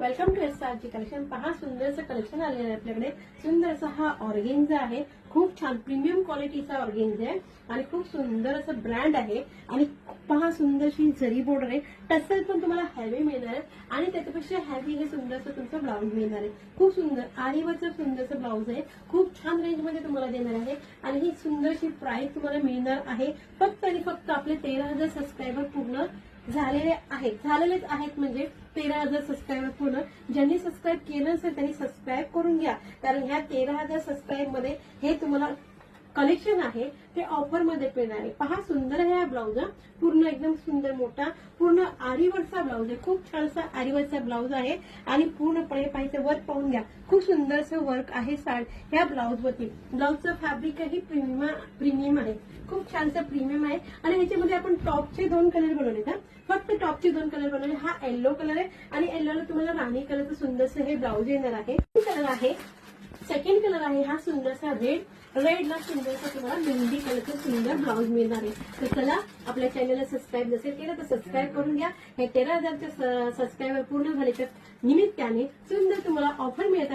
Welcome to SRG collection. पहा सुंदरचं collection आलेलं आहे आपल्याकडे। सुंदर असा हा ऑर्गेन्झा आहे, खूप छान प्रीमियम क्वालिटीचा ऑर्गेन्झा आहे आणि खूप सुंदर असं ब्रँड आहे। आणि पहा सुंदरशी जरी बॉर्डर आहे, टसल पण तुम्हाला हेवी मिळणार आहे आणि त्याच्यापेक्षा हेवी हे सुंदरसं तुमचं ब्लाऊज मिळणार आहे। खूप सुंदर आरीवरचं सुंदरसं ब्लाऊज आहे, खूप छान रेंज मध्ये तुम्हाला देणार आहे आणि ही सुंदरशी प्राइस तुम्हाला मिळणार आहे फक्त आणि फक्त आपले 13,000 सबस्क्रायबर पूर्ण झालेलेच आहेत म्हणजे 13,000 सबस्क्रायबर पूर्ण। ज्यांनी सबस्क्राईब केलं असेल त्यांनी सबस्क्राईब करून घ्या, कारण ह्या 13,000 सबस्क्राईब मध्ये हे तुम्हाला कलेक्शन आहे ते ऑफर मध्ये मिळणार आहे। पहा सुंदर आहे हा ब्लाऊज, पूर्ण एकदम सुंदर मोठा पूर्ण आरीवरचा ब्लाऊज आहे, खूप छानसा आरीवरचा ब्लाऊज आहे आणि पूर्णपणे पाहिजे वर्क पाहून घ्या, खूप सुंदरसं वर्क आहे ह्या ब्लाऊज वरती। ब्लाऊजचं फॅब्रिकही प्रीमियम आहे, खूप छानसा प्रीमियम आहे आणि ह्याच्यामध्ये आपण टॉपचे 2 कलर बनवले आहेत। फक्त टॉपचे 2 कलर बनवले, हा येलो कलर आहे आणि येल्लोला तुम्हाला राणी कलरचं सुंदरसं हे ब्लाऊज येणार आहे। कलर आहे सेकंड कलर आहे हा सुंदरसा रेडला सुंदरसा तुम्हाला मेहंदी कलरचं सुंदर ब्लाऊज मिळणार आहे। तर चला आपल्या चॅनलला सबस्क्राईब नसेल केलं तर सबस्क्राईब करून घ्या। हे 13,000 सबस्क्रायबर पूर्ण झाल्याच्या निमित्ताने सुंदर तुम्हाला ऑफर मिळत आहे।